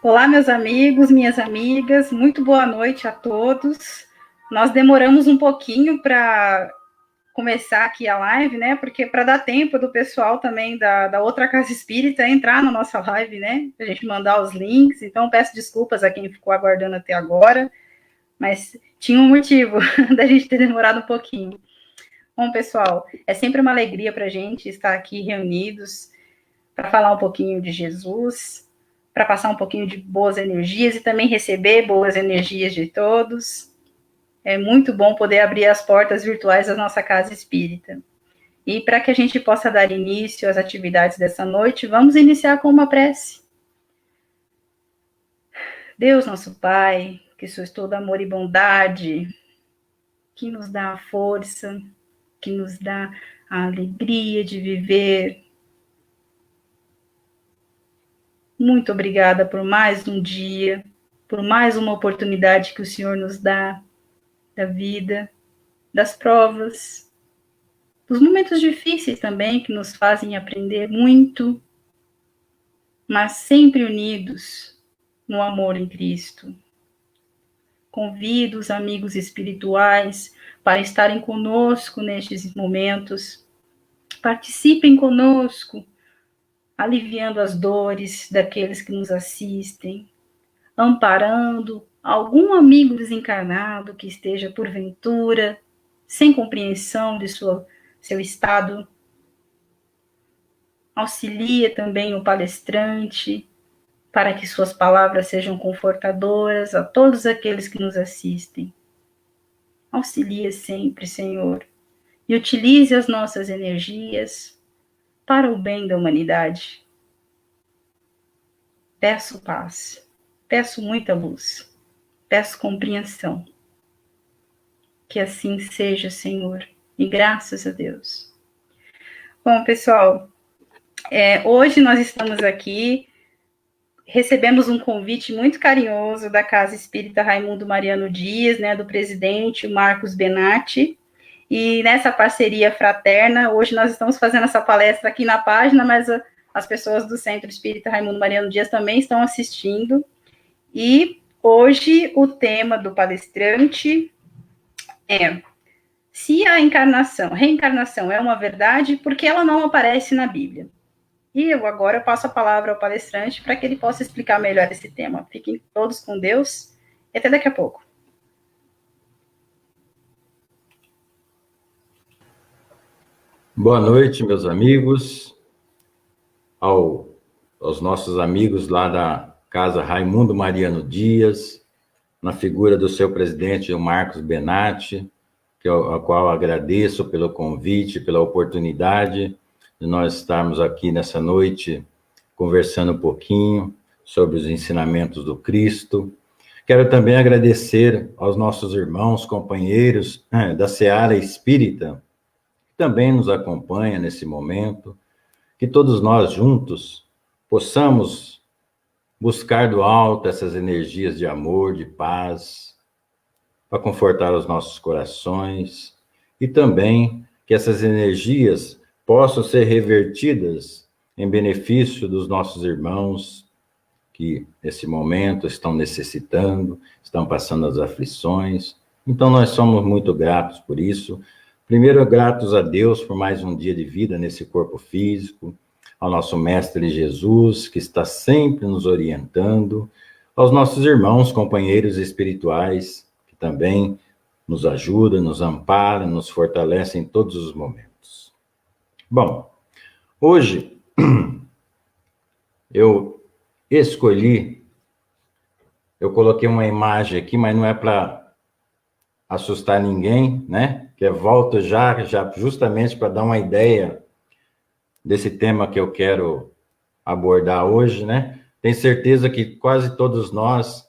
Olá, meus amigos, minhas amigas, muito boa noite a todos. Nós demoramos um pouquinho para começar aqui a live, né? Porque para dar tempo do pessoal também da outra casa espírita entrar na nossa live, né? A gente mandar os links. Então, peço desculpas a quem ficou aguardando até agora, mas tinha um motivo da gente ter demorado um pouquinho. Bom, pessoal, é sempre uma alegria para a gente estar aqui reunidos para falar um pouquinho de Jesus, para passar um pouquinho de boas energias e também receber boas energias de todos. É muito bom poder abrir as portas virtuais da nossa casa espírita. E para que a gente possa dar início às atividades dessa noite, vamos iniciar com uma prece. Deus, nosso Pai, que sois todo amor e bondade, que nos dá a força, que nos dá a alegria de viver. Muito obrigada por mais um dia, por mais uma oportunidade que o Senhor nos dá da vida, das provas, dos momentos difíceis também que nos fazem aprender muito, mas sempre unidos no amor em Cristo. Convido os amigos espirituais para estarem conosco nestes momentos. Participem conosco, aliviando as dores daqueles que nos assistem, amparando algum amigo desencarnado que esteja, porventura, sem compreensão de seu estado. Auxilia também o palestrante, para que suas palavras sejam confortadoras a todos aqueles que nos assistem. Auxilia sempre, Senhor, e utilize as nossas energias para o bem da humanidade. Peço paz, peço muita luz, peço compreensão. Que assim seja, Senhor, e graças a Deus. Bom, pessoal, hoje nós estamos aqui, recebemos um convite muito carinhoso da Casa Espírita Raimundo Mariano Dias, né, do presidente Marcos Benatti, e nessa parceria fraterna, hoje nós estamos fazendo essa palestra aqui na página, mas as pessoas do Centro Espírita Raimundo Mariano Dias também estão assistindo, e hoje o tema do palestrante é: se a reencarnação é uma verdade, por que ela não aparece na Bíblia? E eu agora passo a palavra ao palestrante para que ele possa explicar melhor esse tema. Fiquem todos com Deus e até daqui a pouco. Boa noite, meus amigos, aos nossos amigos lá da Casa Raimundo Mariano Dias, na figura do seu presidente, o Marcos Benatti, a qual agradeço pelo convite, pela oportunidade de nós estarmos aqui nessa noite conversando um pouquinho sobre os ensinamentos do Cristo. Quero também agradecer aos nossos irmãos, companheiros da Seara Espírita, que também nos acompanha nesse momento, que todos nós juntos possamos buscar do alto essas energias de amor, de paz, para confortar os nossos corações, e também que essas energias possam ser revertidas em benefício dos nossos irmãos que nesse momento estão necessitando, estão passando as aflições. Então nós somos muito gratos por isso. Primeiro, gratos a Deus por mais um dia de vida nesse corpo físico, ao nosso Mestre Jesus, que está sempre nos orientando, aos nossos irmãos, companheiros espirituais, que também nos ajudam, nos amparam, nos fortalecem em todos os momentos. Bom, hoje eu coloquei uma imagem aqui, mas não é para assustar ninguém, né? Que volto já justamente para dar uma ideia desse tema que eu quero abordar hoje, né? Tenho certeza que quase todos nós,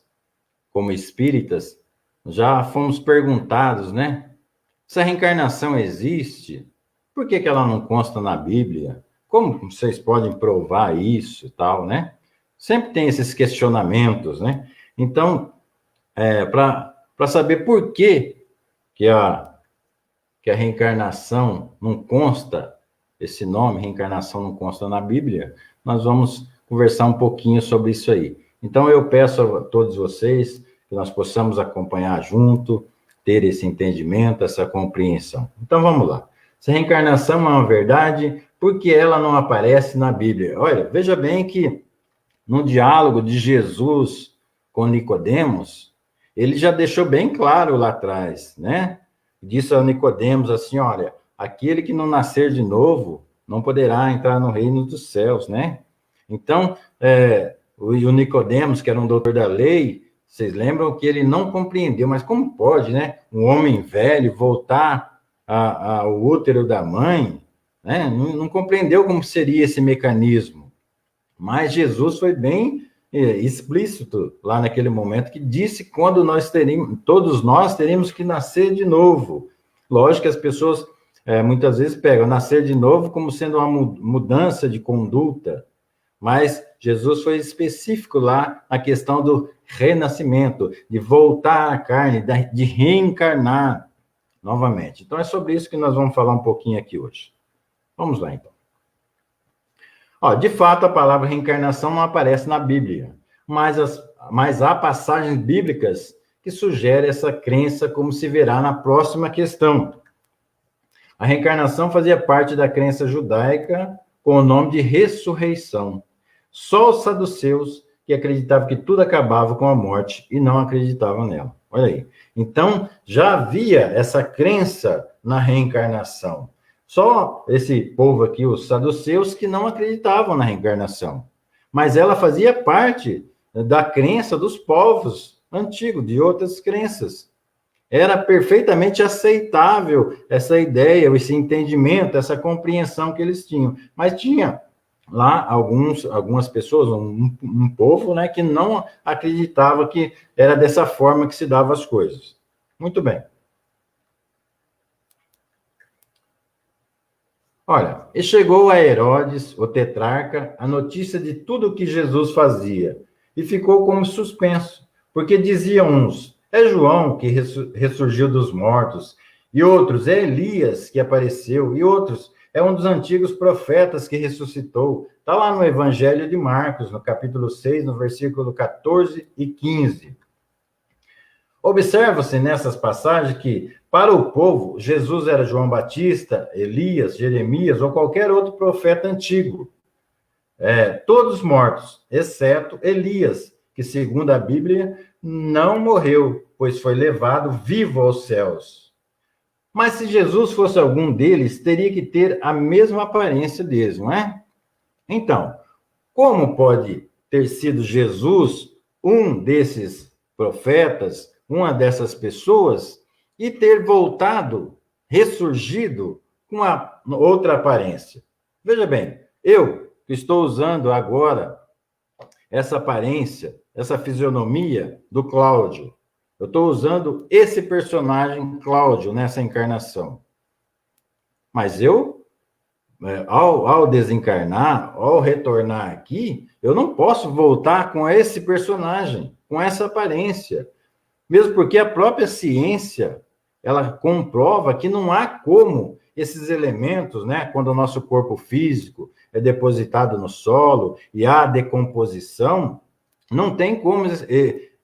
como espíritas, já fomos perguntados, né? Se a reencarnação existe, por que ela não consta na Bíblia? Como vocês podem provar isso e tal, né? Sempre tem esses questionamentos, né? Então, para saber por que a reencarnação não consta, esse nome, reencarnação, não consta na Bíblia, nós vamos conversar um pouquinho sobre isso aí. Então, eu peço a todos vocês que nós possamos acompanhar junto, ter esse entendimento, essa compreensão. Então, vamos lá. Se a reencarnação é uma verdade, por que ela não aparece na Bíblia? Olha, veja bem que no diálogo de Jesus com Nicodemos, ele já deixou bem claro lá atrás, né? Disse a Nicodemos assim, olha, aquele que não nascer de novo não poderá entrar no reino dos céus, né? Então, o Nicodemos, que era um doutor da lei, vocês lembram que ele não compreendeu, mas como pode, né? Um homem velho voltar ao útero da mãe, né? Não compreendeu como seria esse mecanismo. Mas Jesus foi bem explícito lá naquele momento, que disse quando todos nós teríamos que nascer de novo. Lógico que as pessoas muitas vezes pegam nascer de novo como sendo uma mudança de conduta, mas Jesus foi específico lá na questão do renascimento, de voltar à carne, de reencarnar novamente. Então é sobre isso que nós vamos falar um pouquinho aqui hoje. Vamos lá, então. De fato, a palavra reencarnação não aparece na Bíblia, mas há passagens bíblicas que sugerem essa crença, como se verá na próxima questão. A reencarnação fazia parte da crença judaica com o nome de ressurreição. Só os saduceus que acreditavam que tudo acabava com a morte e não acreditavam nela. Olha aí. Então, já havia essa crença na reencarnação. Só esse povo aqui, os saduceus, que não acreditavam na reencarnação. Mas ela fazia parte da crença dos povos antigos, de outras crenças. Era perfeitamente aceitável essa ideia, esse entendimento, essa compreensão que eles tinham. Mas tinha lá algumas pessoas, um povo, né, que não acreditava que era dessa forma que se davam as coisas. Muito bem. Olha, e chegou a Herodes, o tetrarca, a notícia de tudo o que Jesus fazia, e ficou como suspenso, porque diziam uns, é João que ressurgiu dos mortos, e outros, é Elias que apareceu, e outros, é um dos antigos profetas que ressuscitou. Está lá no Evangelho de Marcos, no capítulo 6, no versículo 14 e 15. Observa-se nessas passagens que, para o povo, Jesus era João Batista, Elias, Jeremias ou qualquer outro profeta antigo. Todos mortos, exceto Elias, que, segundo a Bíblia, não morreu, pois foi levado vivo aos céus. Mas se Jesus fosse algum deles, teria que ter a mesma aparência deles, não é? Então, como pode ter sido Jesus um desses profetas, uma dessas pessoas, e ter voltado, ressurgido, com uma outra aparência? Veja bem, eu que estou usando agora essa aparência, essa fisionomia do Cláudio, eu estou usando esse personagem Cláudio nessa encarnação. Mas eu, ao desencarnar, ao retornar aqui, eu não posso voltar com esse personagem, com essa aparência. Mesmo porque a própria ciência, ela comprova que não há como esses elementos, né, quando o nosso corpo físico é depositado no solo e há decomposição, não tem como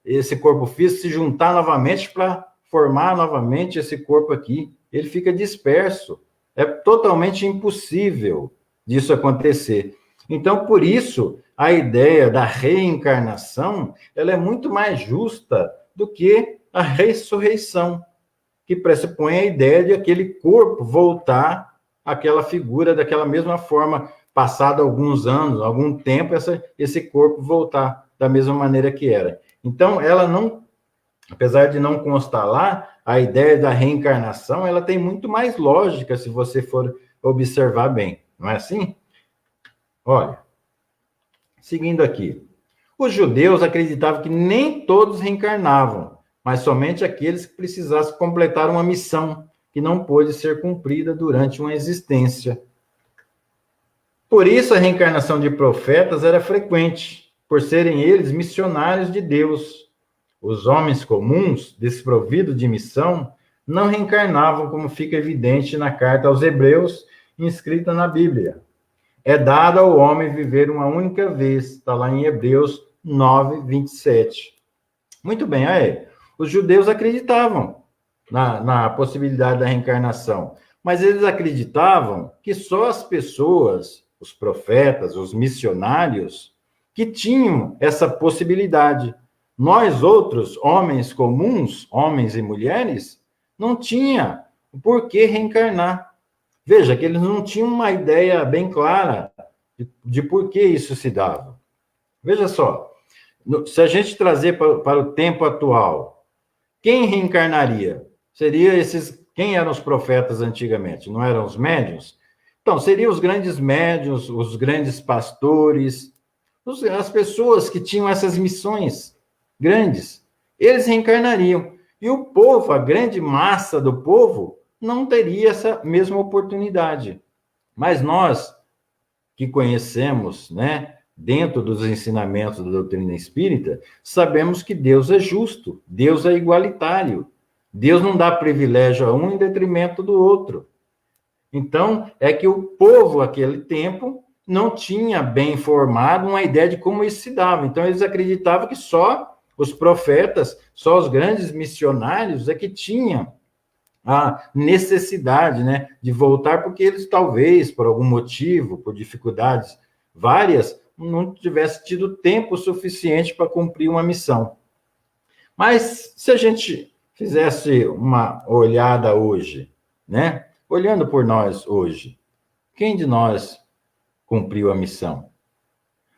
esse corpo físico se juntar novamente para formar novamente esse corpo aqui. Ele fica disperso. É totalmente impossível disso acontecer. Então, por isso, a ideia da reencarnação, ela é muito mais justa do que a ressurreição, que pressupõe a ideia de aquele corpo voltar àquela figura daquela mesma forma, passado alguns anos, algum tempo, esse corpo voltar da mesma maneira que era. Então, ela não, apesar de não constar lá, a ideia da reencarnação, ela tem muito mais lógica se você for observar bem, não é assim? Olha, seguindo aqui. Os judeus acreditavam que nem todos reencarnavam, mas somente aqueles que precisassem completar uma missão que não pôde ser cumprida durante uma existência. Por isso, a reencarnação de profetas era frequente, por serem eles missionários de Deus. Os homens comuns, desprovidos de missão, não reencarnavam, como fica evidente na carta aos Hebreus, inscrita na Bíblia. É dado ao homem viver uma única vez, está lá em Hebreus 9, 27. Muito bem, aí, os judeus acreditavam na possibilidade da reencarnação, mas eles acreditavam que só as pessoas, os profetas, os missionários, que tinham essa possibilidade. Nós outros, homens comuns, homens e mulheres, não tinha por que reencarnar. Veja que eles não tinham uma ideia bem clara de por que isso se dava. Veja só, se a gente trazer para o tempo atual, quem reencarnaria? Seria quem eram os profetas antigamente? Não eram os médiuns? Então, seriam os grandes médiuns, os grandes pastores, as pessoas que tinham essas missões grandes. Eles reencarnariam. E o povo, a grande massa do povo, não teria essa mesma oportunidade. Mas nós, que conhecemos, né, dentro dos ensinamentos da doutrina espírita, sabemos que Deus é justo, Deus é igualitário. Deus não dá privilégio a um em detrimento do outro. Então, é que o povo, naquele tempo, não tinha bem formado uma ideia de como isso se dava. Então, eles acreditavam que só os profetas, só os grandes missionários é que tinham a necessidade, né, de voltar, porque eles talvez, por algum motivo, por dificuldades várias, não tivessem tido tempo suficiente para cumprir uma missão. Mas, se a gente fizesse uma olhada hoje, né, olhando por nós hoje, quem de nós cumpriu a missão?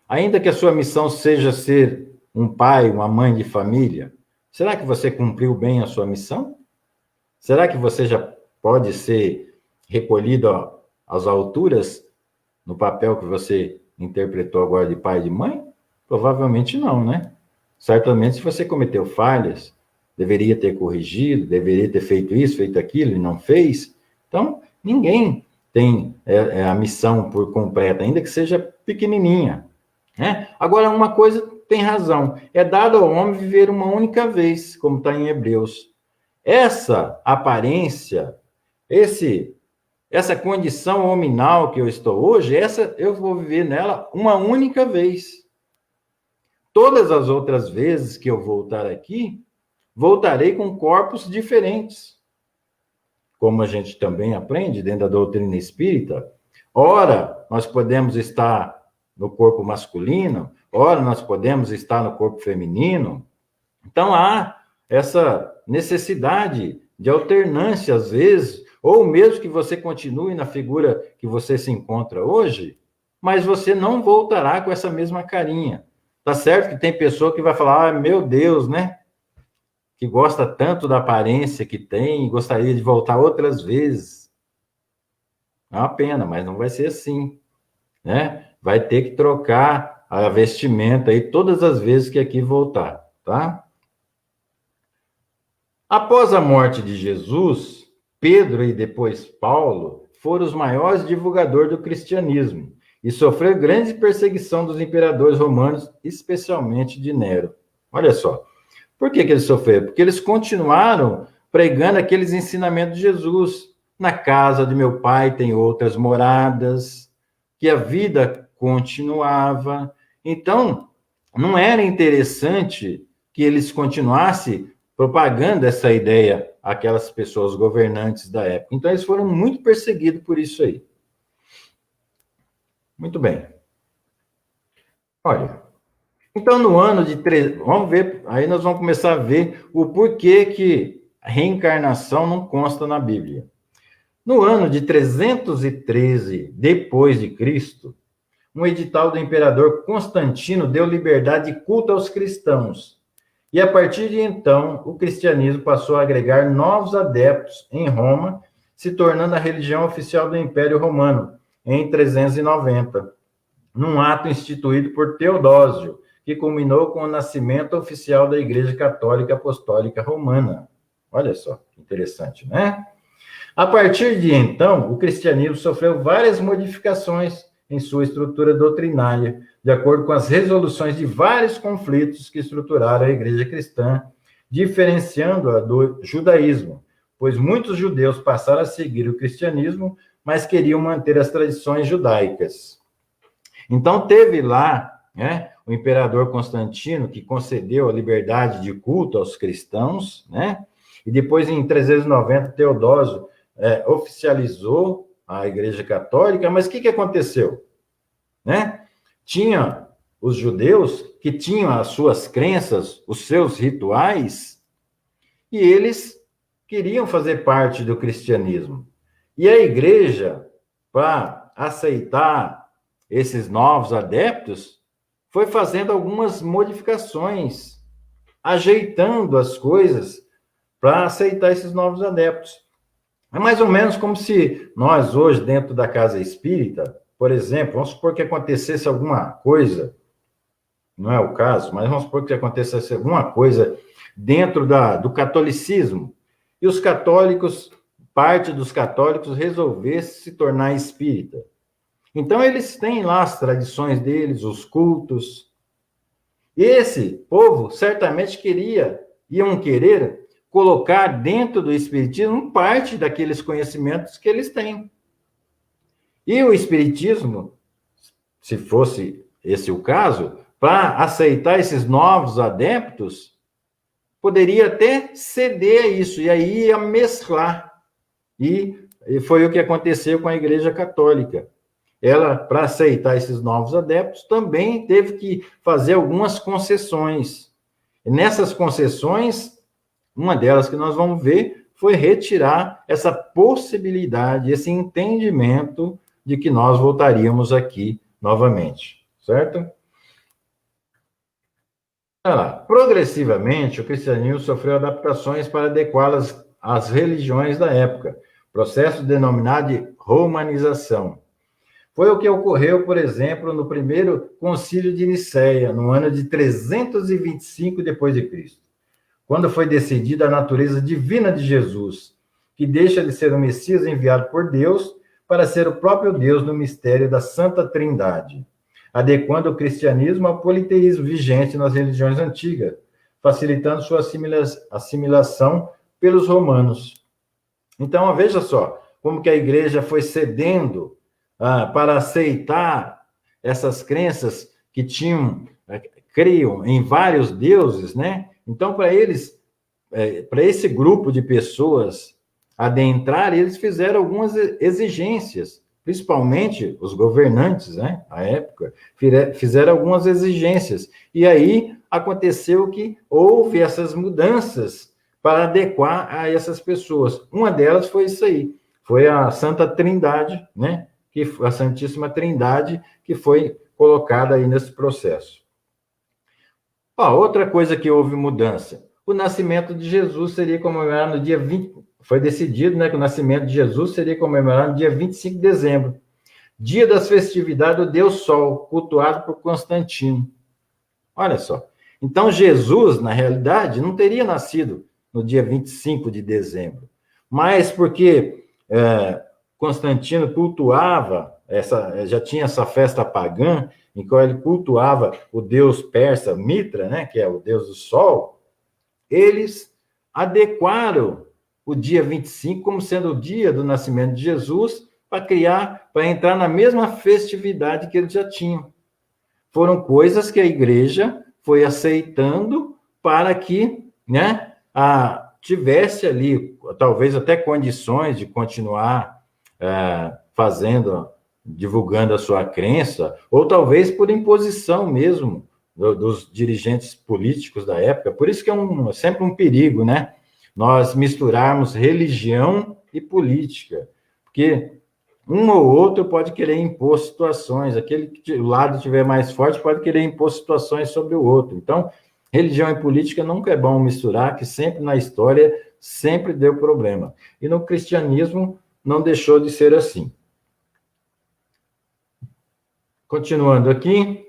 Ainda que a sua missão seja ser um pai, uma mãe de família, será que você cumpriu bem a sua missão? Será que você já pode ser recolhido às alturas no papel que você interpretou agora de pai e de mãe? Provavelmente não, né? Certamente, se você cometeu falhas, deveria ter corrigido, deveria ter feito isso, feito aquilo, e não fez. Então, ninguém tem a missão por completa, ainda que seja pequenininha, né? Agora, uma coisa tem razão, é dado ao homem viver uma única vez, como está em Hebreus. Essa aparência, essa condição hominal que eu estou hoje, essa eu vou viver nela uma única vez. Todas as outras vezes que eu voltar aqui, voltarei com corpos diferentes. Como a gente também aprende dentro da doutrina espírita, ora nós podemos estar no corpo masculino, ora nós podemos estar no corpo feminino. Então há essa necessidade de alternância às vezes, ou mesmo que você continue na figura que você se encontra hoje, mas você não voltará com essa mesma carinha. Tá certo que tem pessoa que vai falar, meu Deus, né? Que gosta tanto da aparência que tem e gostaria de voltar outras vezes. É uma pena, mas não vai ser assim, né? Vai ter que trocar a vestimenta aí todas as vezes que aqui voltar, tá? Após a morte de Jesus, Pedro e depois Paulo foram os maiores divulgadores do cristianismo e sofreu grande perseguição dos imperadores romanos, especialmente de Nero. Olha só, por que eles sofreram? Porque eles continuaram pregando aqueles ensinamentos de Jesus. Na casa de meu pai tem outras moradas, que a vida continuava. Então, não era interessante que eles continuassem propagando essa ideia àquelas pessoas governantes da época. Então, eles foram muito perseguidos por isso aí. Muito bem. Olha, então no ano de... Vamos ver, aí nós vamos começar a ver o porquê que a reencarnação não consta na Bíblia. No ano de 313 depois de Cristo, um edital do imperador Constantino deu liberdade de culto aos cristãos. E a partir de então, o cristianismo passou a agregar novos adeptos em Roma, se tornando a religião oficial do Império Romano, em 390, num ato instituído por Teodósio, que culminou com o nascimento oficial da Igreja Católica Apostólica Romana. Olha só, que interessante, né? A partir de então, o cristianismo sofreu várias modificações em sua estrutura doutrinária, de acordo com as resoluções de vários conflitos que estruturaram a Igreja cristã, diferenciando-a do judaísmo, pois muitos judeus passaram a seguir o cristianismo, mas queriam manter as tradições judaicas. Então, teve lá, né, O imperador Constantino, que concedeu a liberdade de culto aos cristãos, né? E depois, em 390, Teodósio oficializou a Igreja Católica, mas o que aconteceu? Né? Tinha os judeus que tinham as suas crenças, os seus rituais, e eles queriam fazer parte do cristianismo. E a igreja, para aceitar esses novos adeptos, foi fazendo algumas modificações, ajeitando as coisas para aceitar esses novos adeptos. É mais ou menos como se nós hoje, dentro da casa espírita, por exemplo, vamos supor que acontecesse alguma coisa, não é o caso, mas vamos supor que acontecesse alguma coisa dentro do catolicismo, e os católicos, parte dos católicos, resolvesse se tornar espírita. Então, eles têm lá as tradições deles, os cultos. Esse povo certamente iam querer colocar dentro do espiritismo parte daqueles conhecimentos que eles têm. E o espiritismo, se fosse esse o caso, para aceitar esses novos adeptos, poderia até ceder a isso, e aí ia mesclar. E foi o que aconteceu com a Igreja Católica. Ela, para aceitar esses novos adeptos, também teve que fazer algumas concessões. E nessas concessões, uma delas que nós vamos ver foi retirar essa possibilidade, esse entendimento de que nós voltaríamos aqui novamente, certo? Olha lá. Progressivamente, o cristianismo sofreu adaptações para adequá-las às religiões da época, processo denominado de romanização. Foi o que ocorreu, por exemplo, no primeiro concílio de Nicéia, no ano de 325 d.C., quando foi decidida a natureza divina de Jesus, que deixa de ser o Messias enviado por Deus para ser o próprio Deus no mistério da Santa Trindade, adequando o cristianismo ao politeísmo vigente nas religiões antigas, facilitando sua assimilação pelos romanos. Então, veja só, como que a igreja foi cedendo para aceitar essas crenças que criam em vários deuses, né? Então, para eles, para esse grupo de pessoas adentrar, eles fizeram algumas exigências, principalmente os governantes, né, à época, fizeram algumas exigências. E aí aconteceu que houve essas mudanças para adequar a essas pessoas. Uma delas foi isso aí, foi a Santa Trindade, né, a Santíssima Trindade, que foi colocada aí nesse processo. Outra coisa que houve mudança, o nascimento de Jesus seria comemorado no dia 20, foi decidido, né, que o nascimento de Jesus seria comemorado no dia 25 de dezembro, dia das festividades do Deus Sol, cultuado por Constantino. Olha só. Então, Jesus, na realidade, não teria nascido no dia 25 de dezembro, mas porque Constantino cultuava, já tinha essa festa pagã, em que ele cultuava o deus persa Mitra, né, que é o deus do sol, eles adequaram o dia 25 como sendo o dia do nascimento de Jesus para entrar na mesma festividade que eles já tinham. Foram coisas que a igreja foi aceitando para que, né, tivesse ali, talvez até condições de continuar divulgando a sua crença, ou talvez por imposição mesmo dos dirigentes políticos da época. Por isso que é sempre um perigo, né? Nós misturarmos religião e política, porque um ou outro pode querer impor situações, aquele que o lado estiver mais forte pode querer impor situações sobre o outro. Então, religião e política nunca é bom misturar, que sempre na história sempre deu problema. E no cristianismo não deixou de ser assim. Continuando aqui,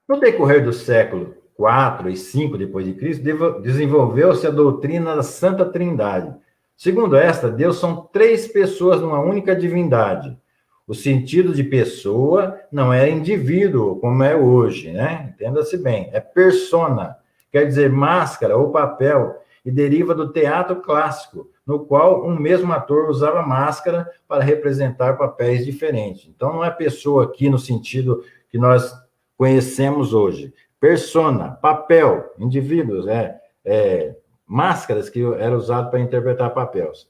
no decorrer do século IV e V depois de Cristo, desenvolveu-se a doutrina da Santa Trindade. Segundo esta, Deus são três pessoas numa única divindade. O sentido de pessoa não é indivíduo, como é hoje, né? Entenda-se bem, é persona, quer dizer máscara ou papel, e deriva do teatro clássico, no qual um mesmo ator usava máscara para representar papéis diferentes. Então, não é pessoa aqui no sentido que nós conhecemos hoje. Persona, papel, indivíduos, máscaras que eram usadas para interpretar papéis.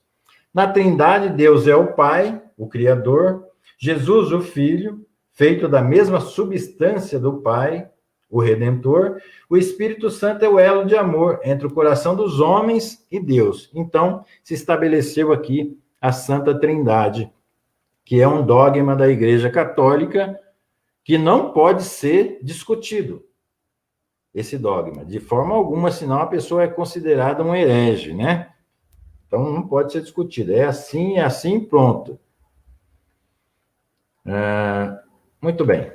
Na Trindade, Deus é o Pai, o Criador, Jesus, o Filho, feito da mesma substância do Pai, o Redentor, o Espírito Santo é o elo de amor entre o coração dos homens e Deus. Então, se estabeleceu aqui a Santa Trindade, que é um dogma da Igreja Católica que não pode ser discutido, esse dogma, de forma alguma, senão a pessoa é considerada um herege, né? Então, não pode ser discutido. É assim, pronto. Muito bem.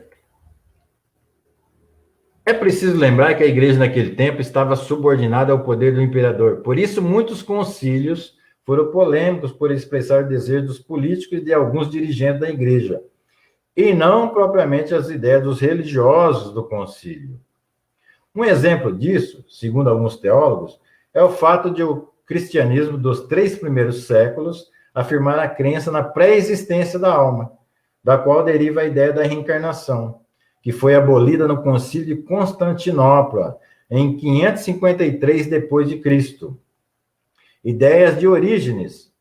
É preciso lembrar que a igreja naquele tempo estava subordinada ao poder do imperador. Por isso, muitos concílios foram polêmicos por expressar desejos dos políticos e de alguns dirigentes da igreja, e não propriamente as ideias dos religiosos do concílio. Um exemplo disso, segundo alguns teólogos, é o fato de o cristianismo dos 3 primeiros séculos afirmar a crença na pré-existência da alma, da qual deriva a ideia da reencarnação, que foi abolida no Concílio de Constantinopla, em 553 d.C. Ideias de Orígenes,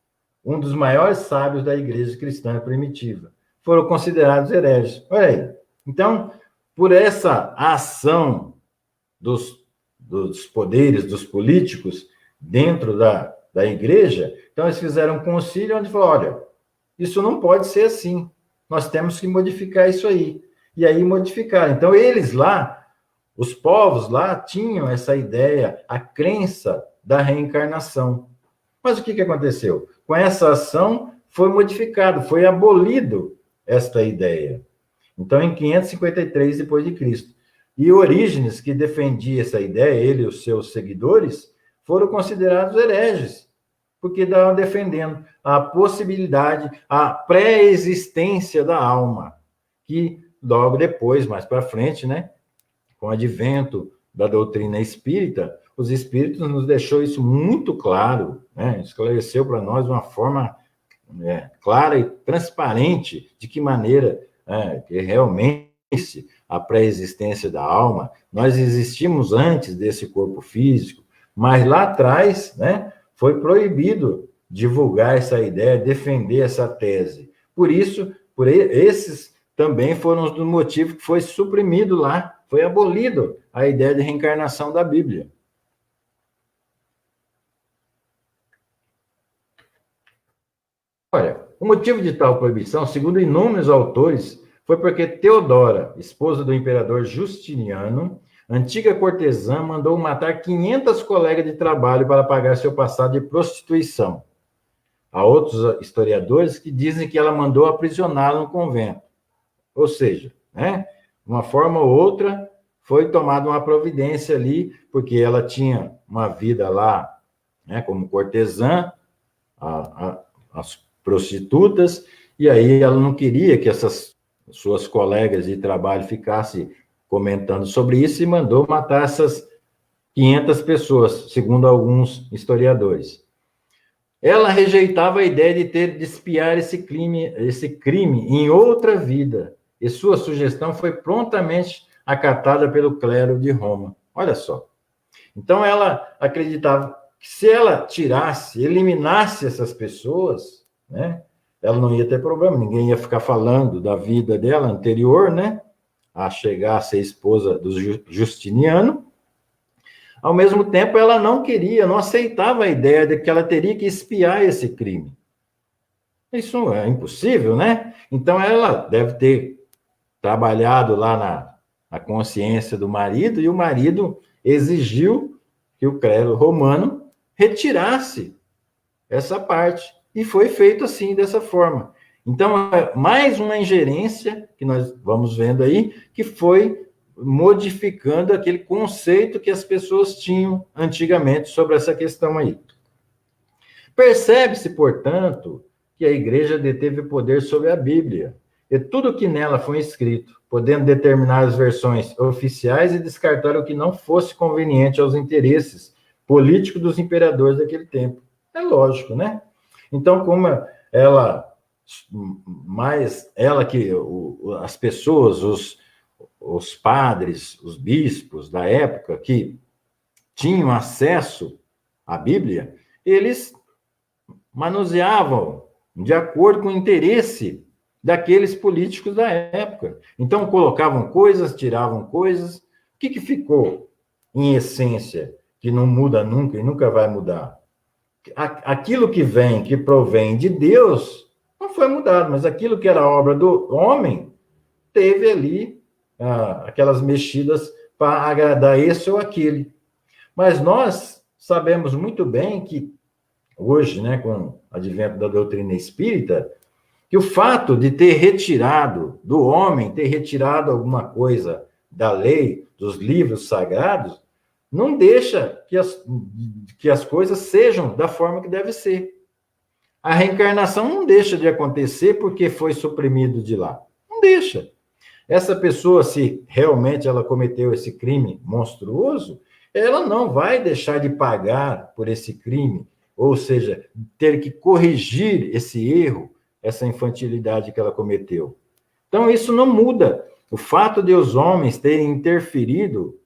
um dos maiores sábios da igreja cristã primitiva, foram considerados hereges. Olha aí. Então, por essa ação dos poderes, dos políticos, dentro da igreja, então eles fizeram um concílio onde falaram, olha, isso não pode ser assim, nós temos que modificar isso aí. E aí modificaram. Então, eles lá, os povos lá, tinham essa ideia, a crença da reencarnação. Mas o que aconteceu? Com essa ação, foi modificado, foi abolido esta ideia. Então, em 553 d.C. E Orígenes, que defendia essa ideia, ele e os seus seguidores, foram considerados hereges, porque estavam defendendo a possibilidade, a pré-existência da alma, que logo depois, mais para frente, né, com o advento da doutrina espírita, os espíritos nos deixou isso muito claro, né, esclareceu para nós de uma forma clara e transparente de que maneira que realmente a pré-existência da alma, nós existimos antes desse corpo físico, mas lá atrás, né, foi proibido divulgar essa ideia, defender essa tese. Por isso, esses também foram os motivos que foi suprimido lá, foi abolido a ideia de reencarnação da Bíblia. Olha, o motivo de tal proibição, segundo inúmeros autores, foi porque Teodora, esposa do imperador Justiniano, antiga cortesã, mandou matar 500 colegas de trabalho para pagar seu passado de prostituição. Há outros historiadores que dizem que ela mandou aprisioná-la no convento. Ou seja, né, de uma forma ou outra, foi tomada uma providência ali, porque ela tinha uma vida lá, né, como cortesã, as prostitutas, e aí ela não queria que essas suas colegas de trabalho ficassem comentando sobre isso e mandou matar essas 500 pessoas, segundo alguns historiadores. Ela rejeitava a ideia de espiar esse crime em outra vida, e sua sugestão foi prontamente acatada pelo clero de Roma. Olha só. Então, ela acreditava que se ela eliminasse essas pessoas, né, ela não ia ter problema, ninguém ia ficar falando da vida dela anterior, né, a chegar a ser esposa do Justiniano. Ao mesmo tempo, ela não aceitava a ideia de que ela teria que espiar esse crime. Isso é impossível, né? Então, ela deve ter trabalhado lá na consciência do marido, e o marido exigiu que o clero romano retirasse essa parte. E foi feito assim, dessa forma. Então, é mais uma ingerência que nós vamos vendo aí, que foi modificando aquele conceito que as pessoas tinham antigamente sobre essa questão aí. Percebe-se, portanto, que a igreja deteve poder sobre a Bíblia, e tudo que nela foi escrito, podendo determinar as versões oficiais e descartar o que não fosse conveniente aos interesses políticos dos imperadores daquele tempo. É lógico, né? Então, como as pessoas, os padres, os bispos da época que tinham acesso à Bíblia, eles manuseavam de acordo com o interesse daqueles políticos da época. Então, colocavam coisas, tiravam coisas. O que ficou, em essência, que não muda nunca e nunca vai mudar? Aquilo que vem, que provém de Deus, não foi mudado, mas aquilo que era obra do homem, teve ali aquelas mexidas para agradar esse ou aquele. Mas nós sabemos muito bem que, hoje, né, com o advento da doutrina espírita, que o fato de ter retirado do homem, ter retirado alguma coisa da lei, dos livros sagrados, não deixa que as coisas sejam da forma que deve ser. A reencarnação não deixa de acontecer porque foi suprimido de lá. Não deixa. Essa pessoa, se realmente ela cometeu esse crime monstruoso, ela não vai deixar de pagar por esse crime, ou seja, ter que corrigir esse erro, essa infantilidade que ela cometeu. Então, isso não muda. O fato de os homens terem interferido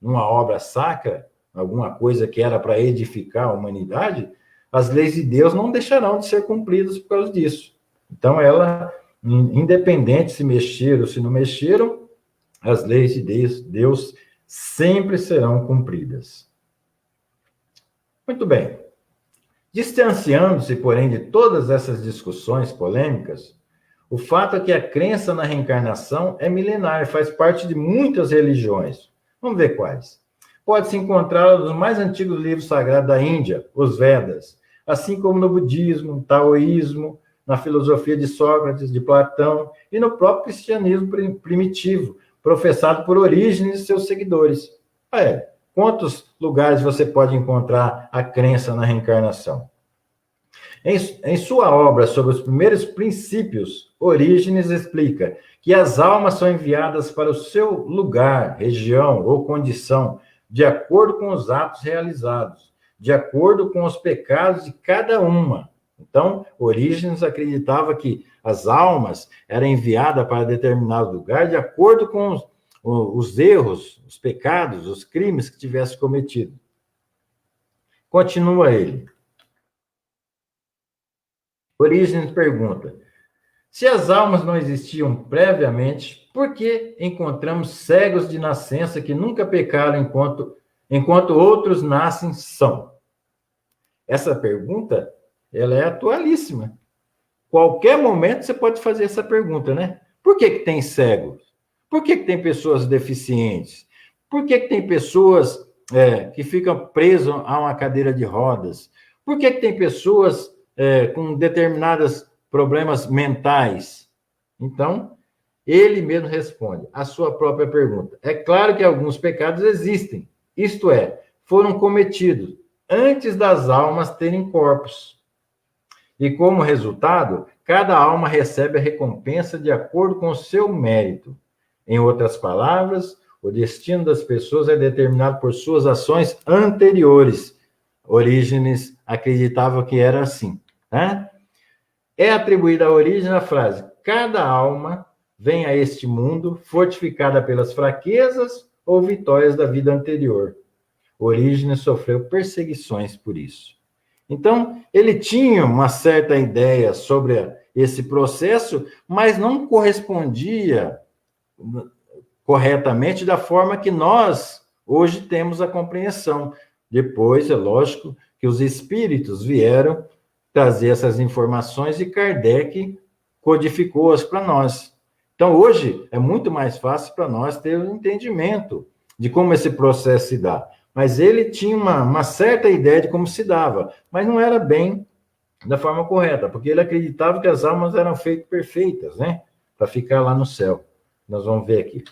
numa obra sacra, alguma coisa que era para edificar a humanidade, as leis de Deus não deixarão de ser cumpridas por causa disso. Então, ela, independente se mexeram ou se não mexeram, as leis de Deus sempre serão cumpridas. Muito bem. Distanciando-se, porém, de todas essas discussões polêmicas, o fato é que a crença na reencarnação é milenar, faz parte de muitas religiões. Vamos ver quais. Pode-se encontrá-la nos mais antigos livros sagrados da Índia, os Vedas, assim como no budismo, taoísmo, na filosofia de Sócrates, de Platão e no próprio cristianismo primitivo, professado por Orígenes e seus seguidores. Quantos lugares você pode encontrar a crença na reencarnação? Em sua obra sobre os primeiros princípios, Orígenes explica que as almas são enviadas para o seu lugar, região ou condição, de acordo com os atos realizados, de acordo com os pecados de cada uma. Então, Orígenes acreditava que as almas eram enviadas para determinado lugar de acordo com os erros, os pecados, os crimes que tivesse cometido. Continua ele. Orígenes pergunta: se as almas não existiam previamente, por que encontramos cegos de nascença que nunca pecaram enquanto outros nascem são? Essa pergunta, ela é atualíssima. Qualquer momento você pode fazer essa pergunta, né? Por que tem cegos? Por que tem pessoas deficientes? Por que tem pessoas que ficam presas a uma cadeira de rodas? Por que tem pessoas com determinados problemas mentais? Então, ele mesmo responde a sua própria pergunta. É claro que alguns pecados existem, isto é, foram cometidos antes das almas terem corpos. E como resultado, cada alma recebe a recompensa de acordo com o seu mérito. Em outras palavras, o destino das pessoas é determinado por suas ações anteriores. Orígenes acreditava que era assim. Né? É atribuída a origem a frase: cada alma vem a este mundo fortificada pelas fraquezas ou vitórias da vida anterior. Orígenes sofreu perseguições por isso. Então, ele tinha uma certa ideia sobre esse processo, mas não correspondia corretamente da forma que nós hoje temos a compreensão. Depois, é lógico, que os espíritos vieram trazer essas informações e Kardec codificou-as para nós. Então, hoje, é muito mais fácil para nós ter um entendimento de como esse processo se dá. Mas ele tinha uma certa ideia de como se dava, mas não era bem da forma correta, porque ele acreditava que as almas eram feitas perfeitas, né? Para ficar lá no céu. Nós vamos ver aqui.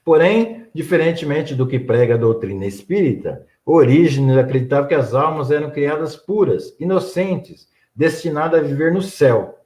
Porém, diferentemente do que prega a doutrina espírita, Orígenes acreditava que as almas eram criadas puras, inocentes, destinadas a viver no céu.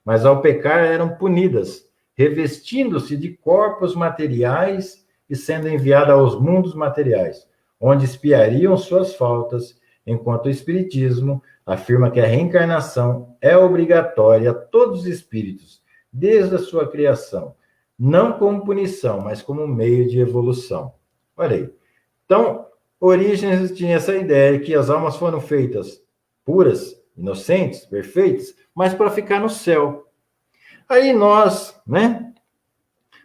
Mas ao pecar eram punidas, revestindo-se de corpos materiais e sendo enviadas aos mundos materiais, onde expiariam suas faltas, enquanto o Espiritismo afirma que a reencarnação é obrigatória a todos os espíritos, desde a sua criação, não como punição, mas como meio de evolução. Olha aí. Então, Orígenes tinha essa ideia que as almas foram feitas puras, inocentes, perfeitas, mas para ficar no céu. Aí nós, né,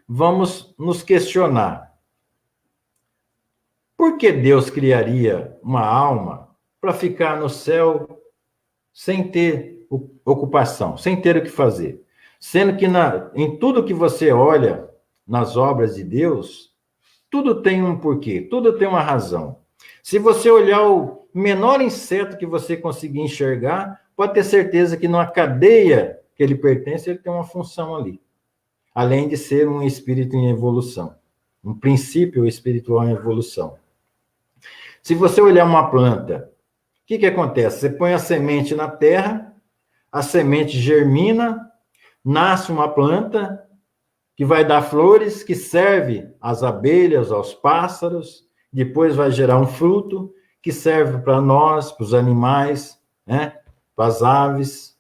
vamos nos questionar. Por que Deus criaria uma alma para ficar no céu sem ter ocupação, sem ter o que fazer? Sendo que em tudo que você olha nas obras de Deus, tudo tem um porquê, tudo tem uma razão. Se você olhar o menor inseto que você conseguir enxergar, pode ter certeza que na cadeia que ele pertence, ele tem uma função ali. Além de ser um espírito em evolução. Um princípio espiritual em evolução. Se você olhar uma planta, o que acontece? Você põe a semente na terra, a semente germina, nasce uma planta que vai dar flores, que serve às abelhas, aos pássaros, depois vai gerar um fruto, que serve para nós, para os animais, né? Para as aves,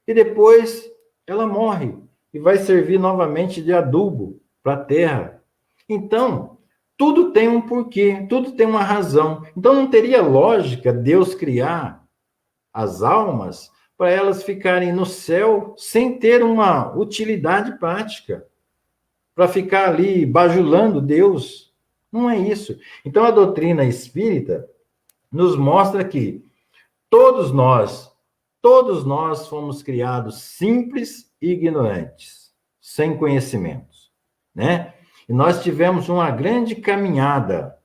e depois ela morre, e vai servir novamente de adubo para a terra. Então, tudo tem um porquê, tudo tem uma razão. Então, não teria lógica Deus criar as almas para elas ficarem no céu sem ter uma utilidade prática, para ficar ali bajulando Deus. Não é isso. Então, a doutrina espírita nos mostra que todos nós fomos criados simples e ignorantes, sem conhecimentos, né? E nós tivemos uma grande caminhada,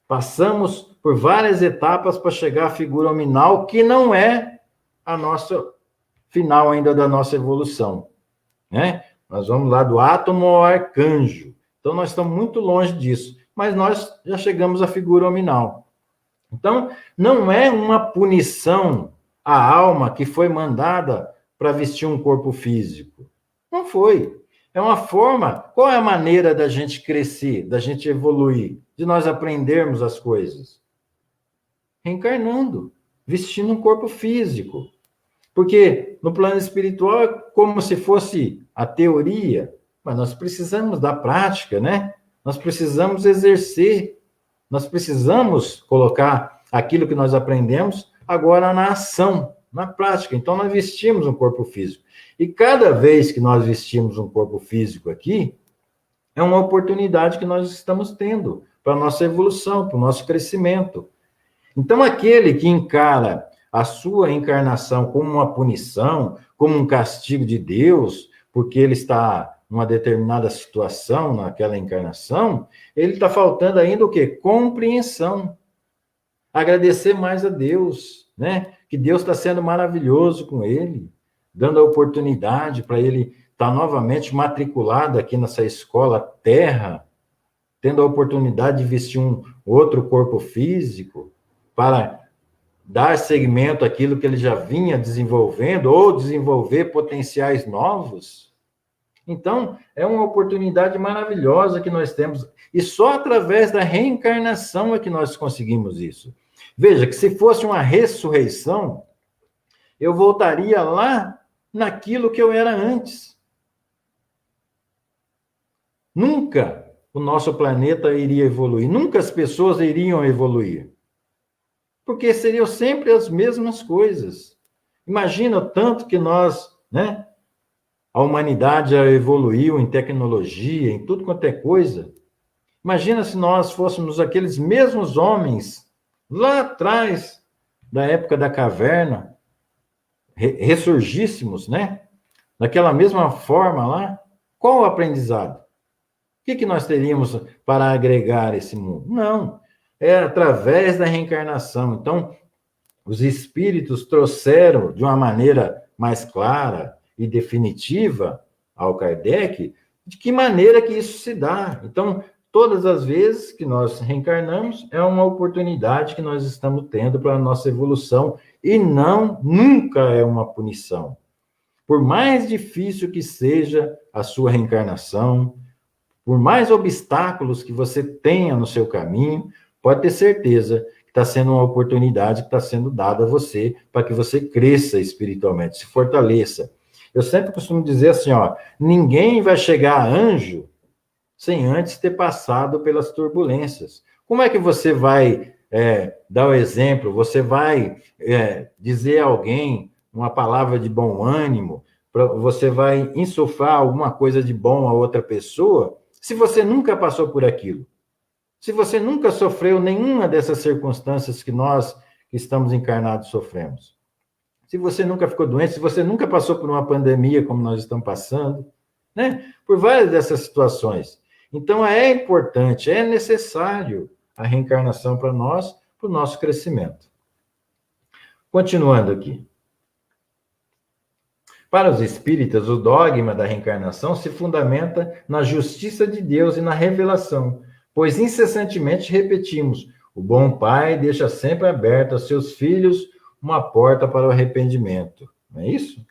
passamos por várias etapas para chegar à figura hominal, que não é a nossa final ainda da nossa evolução, né? Nós vamos lá do átomo ao arcanjo. Então, nós estamos muito longe disso, mas nós já chegamos à figura hominal. Então, não é uma punição a alma que foi mandada para vestir um corpo físico. Não foi. É uma forma. Qual é a maneira da gente crescer, da gente evoluir, de nós aprendermos as coisas? Reencarnando, vestindo um corpo físico. Porque no plano espiritual é como se fosse a teoria, mas nós precisamos da prática, né? Nós precisamos exercer, nós precisamos colocar aquilo que nós aprendemos agora na ação, na prática. Então, nós vestimos um corpo físico. E cada vez que nós vestimos um corpo físico aqui, é uma oportunidade que nós estamos tendo para a nossa evolução, para o nosso crescimento. Então, aquele que encara a sua encarnação como uma punição, como um castigo de Deus, porque ele está numa determinada situação, naquela encarnação, ele está faltando ainda o quê? Compreensão. Agradecer mais a Deus, né? Que Deus está sendo maravilhoso com ele, dando a oportunidade para ele estar novamente matriculado aqui nessa escola terra, tendo a oportunidade de vestir um outro corpo físico, para dar seguimento àquilo que ele já vinha desenvolvendo, ou desenvolver potenciais novos. Então, é uma oportunidade maravilhosa que nós temos, e só através da reencarnação é que nós conseguimos isso. Veja, que se fosse uma ressurreição, eu voltaria lá naquilo que eu era antes. Nunca o nosso planeta iria evoluir, nunca as pessoas iriam evoluir. Porque seriam sempre as mesmas coisas. Imagina o tanto que nós, né? A humanidade já evoluiu em tecnologia, em tudo quanto é coisa. Imagina se nós fôssemos aqueles mesmos homens, lá atrás, da época da caverna, ressurgíssemos, né? Daquela mesma forma lá. Qual o aprendizado? O que nós teríamos para agregar a esse mundo? Não. É através da reencarnação. Então, os espíritos trouxeram de uma maneira mais clara e definitiva ao Kardec de que maneira que isso se dá. Então, todas as vezes que nós reencarnamos, é uma oportunidade que nós estamos tendo para a nossa evolução e nunca é uma punição. Por mais difícil que seja a sua reencarnação, por mais obstáculos que você tenha no seu caminho, pode ter certeza que está sendo uma oportunidade que está sendo dada a você para que você cresça espiritualmente, se fortaleça. Eu sempre costumo dizer assim, ó, ninguém vai chegar a anjo sem antes ter passado pelas turbulências. Como é que você vai dar o exemplo? Você vai dizer a alguém uma palavra de bom ânimo? Você vai insuflar alguma coisa de bom a outra pessoa, se você nunca passou por aquilo? Se você nunca sofreu nenhuma dessas circunstâncias que nós que estamos encarnados sofremos? Se você nunca ficou doente, se você nunca passou por uma pandemia como nós estamos passando, né? Por várias dessas situações. Então, é importante, é necessário a reencarnação para nós, para o nosso crescimento. Continuando aqui. Para os espíritas, o dogma da reencarnação se fundamenta na justiça de Deus e na revelação, pois incessantemente repetimos: o bom pai deixa sempre aberta aos seus filhos uma porta para o arrependimento. Não é isso?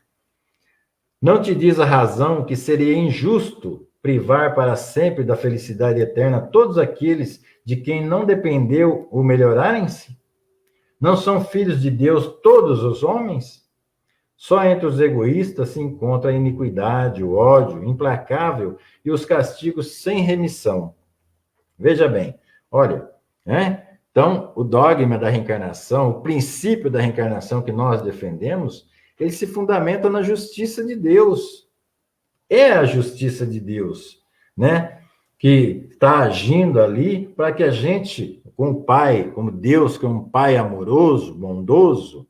Não te diz a razão que seria injusto privar para sempre da felicidade eterna todos aqueles de quem não dependeu o melhorarem-se? Não são filhos de Deus todos os homens? Só entre os egoístas se encontra a iniquidade, o ódio implacável e os castigos sem remissão. Veja bem, olha, né? Então, o dogma da reencarnação, o princípio da reencarnação que nós defendemos, ele se fundamenta na justiça de Deus. É a justiça de Deus, né? Que está agindo ali para que a gente, como o Pai, como Deus, que é um Pai amoroso, bondoso,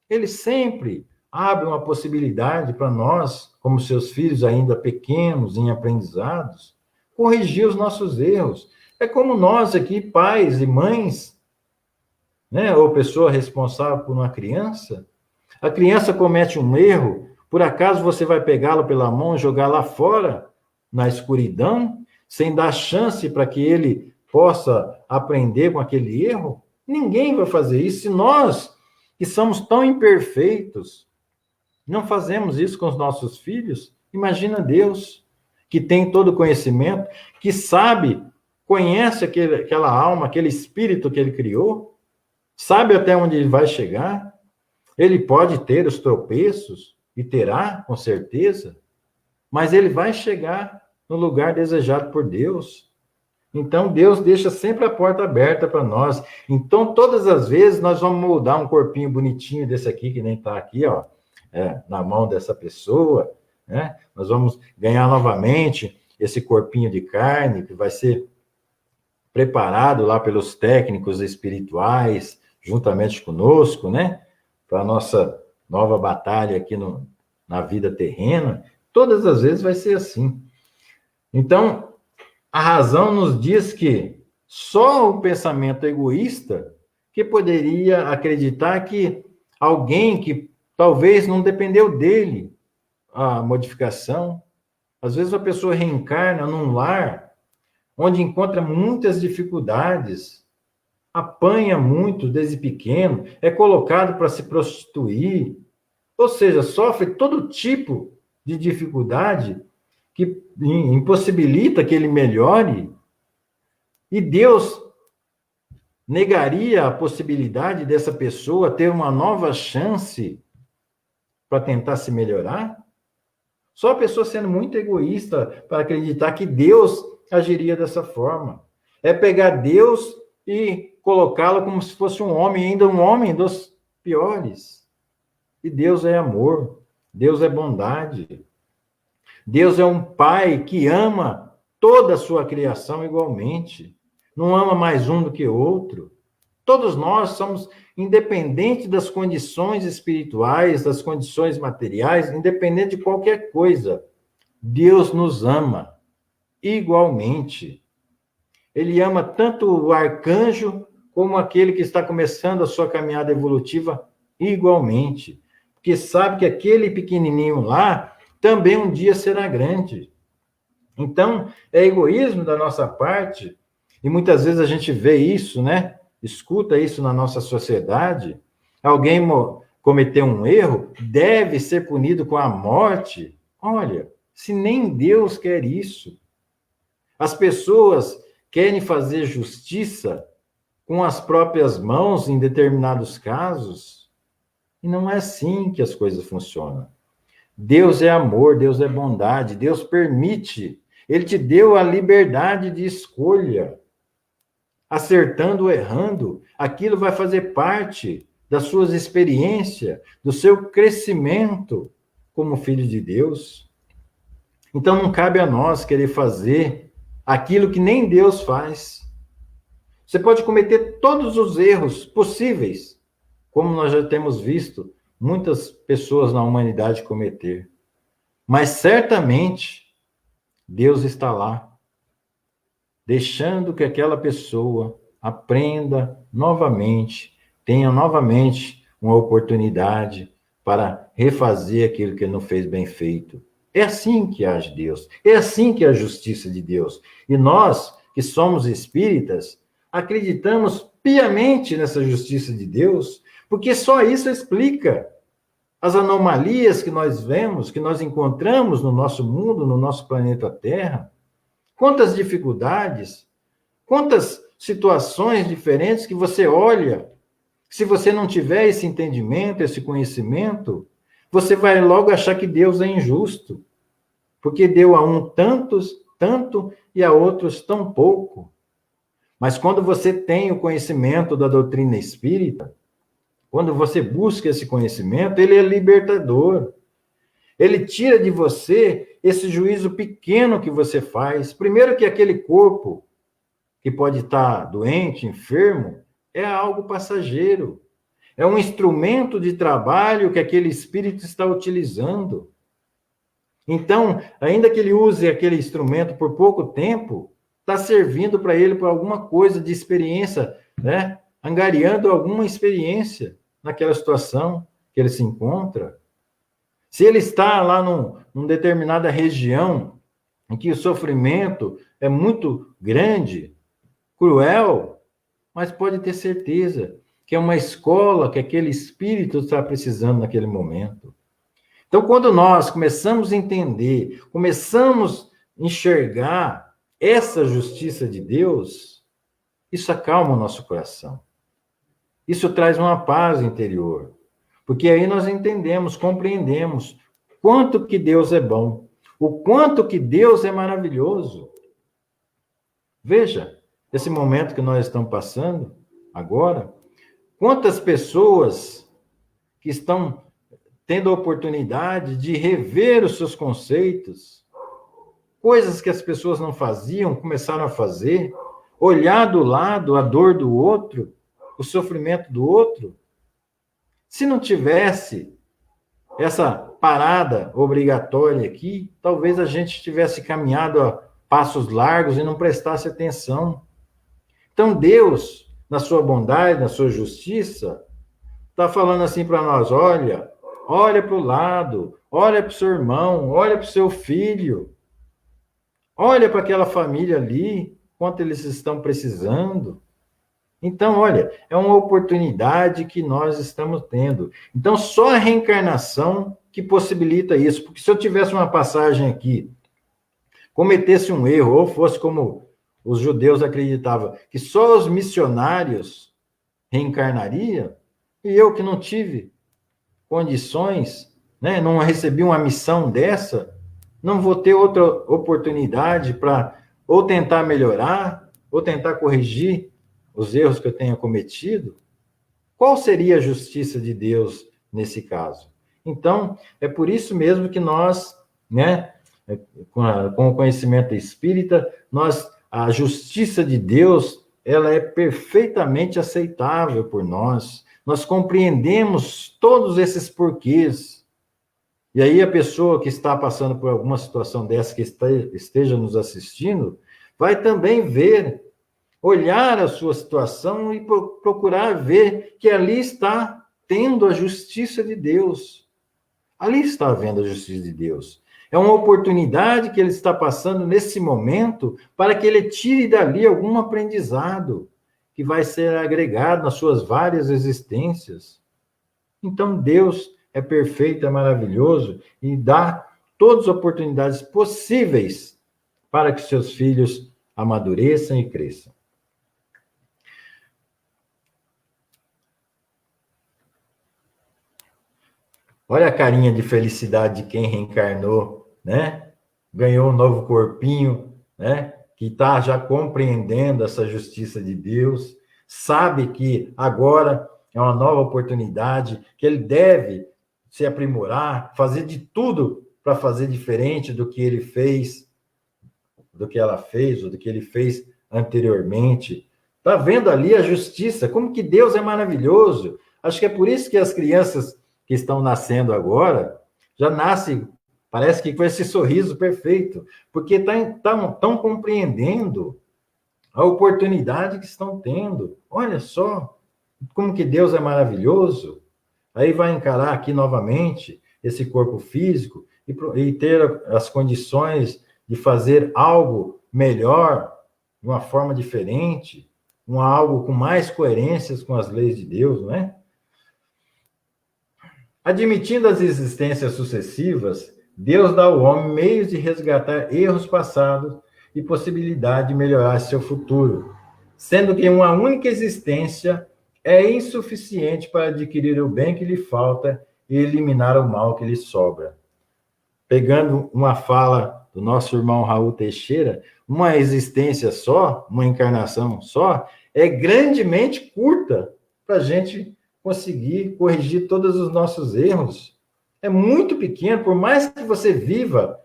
ele sempre abre uma possibilidade para nós, como seus filhos ainda pequenos, em aprendizados, corrigir os nossos erros. É como nós aqui, pais e mães, né? Ou pessoa responsável por uma criança. A criança comete um erro, por acaso você vai pegá-lo pela mão e jogar lá fora, na escuridão, sem dar chance para que ele possa aprender com aquele erro? Ninguém vai fazer isso. Se nós, que somos tão imperfeitos, não fazemos isso com os nossos filhos, imagina Deus, que tem todo o conhecimento, que sabe, conhece aquela alma, aquele espírito que ele criou, sabe até onde ele vai chegar. Ele pode ter os tropeços, e terá, com certeza, mas ele vai chegar no lugar desejado por Deus. Então, Deus deixa sempre a porta aberta para nós. Então, todas as vezes, nós vamos moldar um corpinho bonitinho desse aqui, que nem está aqui, ó, na mão dessa pessoa, né? Nós vamos ganhar novamente esse corpinho de carne, que vai ser preparado lá pelos técnicos espirituais, juntamente conosco, né? Para a nossa nova batalha aqui na vida terrena. Todas as vezes vai ser assim. Então, a razão nos diz que só o pensamento egoísta que poderia acreditar que alguém que talvez não dependeu dele a modificação. Às vezes a pessoa reencarna num lar onde encontra muitas dificuldades, apanha muito desde pequeno, é colocado para se prostituir, ou seja, sofre todo tipo de dificuldade que impossibilita que ele melhore, e Deus negaria a possibilidade dessa pessoa ter uma nova chance para tentar se melhorar? Só a pessoa sendo muito egoísta para acreditar que Deus agiria dessa forma. É pegar Deus e colocá-lo como se fosse um homem, ainda um homem dos piores. E Deus é amor, Deus é bondade. Deus é um pai que ama toda a sua criação igualmente. Não ama mais um do que outro. Todos nós somos independentes das condições espirituais, das condições materiais, independente de qualquer coisa. Deus nos ama igualmente. Ele ama tanto o arcanjo como aquele que está começando a sua caminhada evolutiva igualmente. Porque sabe que aquele pequenininho lá também um dia será grande. Então, é egoísmo da nossa parte, e muitas vezes a gente vê isso, né? Escuta isso na nossa sociedade. Alguém cometeu um erro, deve ser punido com a morte. Olha, se nem Deus quer isso. As pessoas querem fazer justiça com as próprias mãos em determinados casos, e não é assim que as coisas funcionam. Deus é amor, Deus é bondade, Deus permite Ele te deu a liberdade de escolha. Acertando ou errando, aquilo vai fazer parte das suas experiências, do seu crescimento como filho de Deus. Então não cabe a nós querer fazer aquilo que nem Deus faz. Você pode cometer todos os erros possíveis, como nós já temos visto muitas pessoas na humanidade cometer. Mas certamente Deus está lá, deixando que aquela pessoa aprenda novamente, tenha novamente uma oportunidade para refazer aquilo que ele não fez bem feito. É assim que age Deus, é assim que é a justiça de Deus. E nós, que somos espíritas, acreditamos piamente nessa justiça de Deus, porque só isso explica as anomalias que nós vemos, que nós encontramos no nosso mundo, no nosso planeta Terra. Quantas dificuldades, quantas situações diferentes que você olha. Se você não tiver esse entendimento, esse conhecimento, você vai logo achar que Deus é injusto, porque deu a um tanto e a outros tão pouco. Mas quando você tem o conhecimento da doutrina espírita, quando você busca esse conhecimento, ele é libertador. Ele tira de você esse juízo pequeno que você faz. Primeiro que aquele corpo que pode estar doente, enfermo, é algo passageiro. É um instrumento de trabalho que aquele espírito está utilizando. Então, ainda que ele use aquele instrumento por pouco tempo, está servindo para ele por alguma coisa de experiência, né? Angariando alguma experiência naquela situação que ele se encontra. Se ele está lá numa determinada região em que o sofrimento é muito grande, cruel, mas pode ter certeza que é uma escola que aquele espírito está precisando naquele momento. Então, quando nós começamos a entender, começamos a enxergar essa justiça de Deus, isso acalma o nosso coração. Isso traz uma paz interior. Porque aí nós entendemos, compreendemos quanto que Deus é bom, o quanto que Deus é maravilhoso. Veja, esse momento que nós estamos passando agora, quantas pessoas que estão tendo a oportunidade de rever os seus conceitos, coisas que as pessoas não faziam, começaram a fazer, olhar do lado a dor do outro, o sofrimento do outro. Se não tivesse essa parada obrigatória aqui, talvez a gente tivesse caminhado a passos largos e não prestasse atenção. Então, Deus, na sua bondade, na sua justiça, está falando assim para nós: olha para o lado, olha para o seu irmão, olha para o seu filho, olha para aquela família ali, quanto eles estão precisando. Então, olha, é uma oportunidade que nós estamos tendo. Então, só a reencarnação que possibilita isso. Porque se eu tivesse uma passagem aqui, cometesse um erro, ou fosse como os judeus acreditavam, que só os missionários reencarnariam, e eu que não tive condições, né, não recebi uma missão dessa, não vou ter outra oportunidade para ou tentar melhorar, ou tentar corrigir os erros que eu tenha cometido. Qual seria a justiça de Deus nesse caso? Então, é por isso mesmo que nós, né, com o conhecimento espírita, a justiça de Deus, ela é perfeitamente aceitável por nós. Nós compreendemos todos esses porquês. E aí a pessoa que está passando por alguma situação dessa, que esteja nos assistindo, vai também ver, olhar a sua situação e procurar ver que ali está tendo a justiça de Deus. Ali está havendo a justiça de Deus. É uma oportunidade que ele está passando nesse momento para que ele tire dali algum aprendizado que vai ser agregado nas suas várias existências. Então, Deus é perfeito, é maravilhoso e dá todas as oportunidades possíveis para que seus filhos amadureçam e cresçam. Olha a carinha de felicidade de quem reencarnou, né? ganhou um novo corpinho, né? Que está já compreendendo essa justiça de Deus, sabe que agora é uma nova oportunidade, que ele deve se aprimorar, fazer de tudo para fazer diferente do que ele fez, do que ela fez, ou do que ele fez anteriormente. Está vendo ali a justiça, como que Deus é maravilhoso. Acho que é por isso que as crianças que estão nascendo agora já nascem, parece que com esse sorriso perfeito, porque estão compreendendo a oportunidade que estão tendo. Olha só como que Deus é maravilhoso. Aí vai encarar aqui novamente esse corpo físico e ter as condições de fazer algo melhor, de uma forma diferente, algo com mais coerências com as leis de Deus, não é? Admitindo as existências sucessivas, Deus dá ao homem meios de resgatar erros passados e possibilidade de melhorar seu futuro, sendo que uma única existência é insuficiente para adquirir o bem que lhe falta e eliminar o mal que lhe sobra. Pegando uma fala do nosso irmão Raul Teixeira, uma existência só, uma encarnação só, é grandemente curta para a gente conseguir corrigir todos os nossos erros. É muito pequeno, por mais que você viva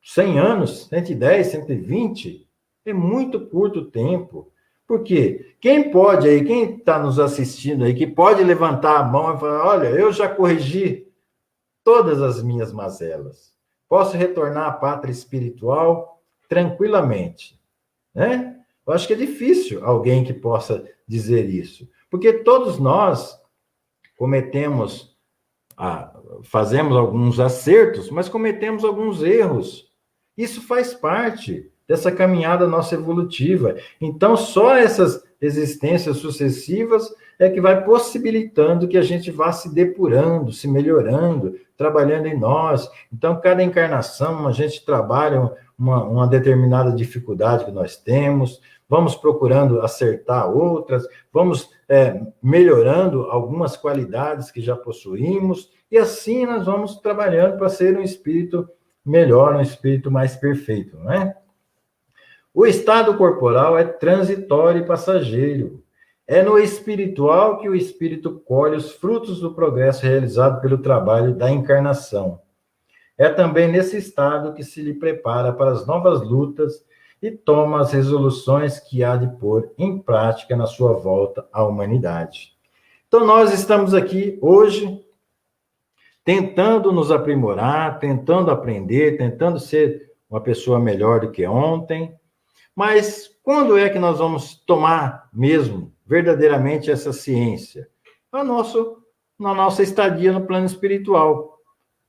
100 anos, 110, 120, é muito curto o tempo. Por quê? Quem pode aí, quem está nos assistindo aí, que pode levantar a mão e falar, olha, eu já corrigi todas as minhas mazelas. Posso retornar à pátria espiritual tranquilamente, né? Eu acho que é difícil alguém que possa dizer isso, porque todos nós fazemos alguns acertos, mas cometemos alguns erros. Isso faz parte dessa caminhada nossa evolutiva. Então, só essas existências sucessivas é que vai possibilitando que a gente vá se depurando, se melhorando, trabalhando em nós. Então, cada encarnação, a gente trabalha uma determinada dificuldade que nós temos, vamos procurando acertar outras, vamos melhorando algumas qualidades que já possuímos, e assim nós vamos trabalhando para ser um espírito melhor, um espírito mais perfeito, não é? O estado corporal é transitório e passageiro. É no espiritual que o espírito colhe os frutos do progresso realizado pelo trabalho da encarnação. É também nesse estado que se lhe prepara para as novas lutas e toma as resoluções que há de pôr em prática na sua volta à humanidade. Então, nós estamos aqui hoje tentando nos aprimorar, tentando aprender, tentando ser uma pessoa melhor do que ontem. Mas quando é que nós vamos tomar mesmo, verdadeiramente, essa ciência? Na nossa estadia no plano espiritual.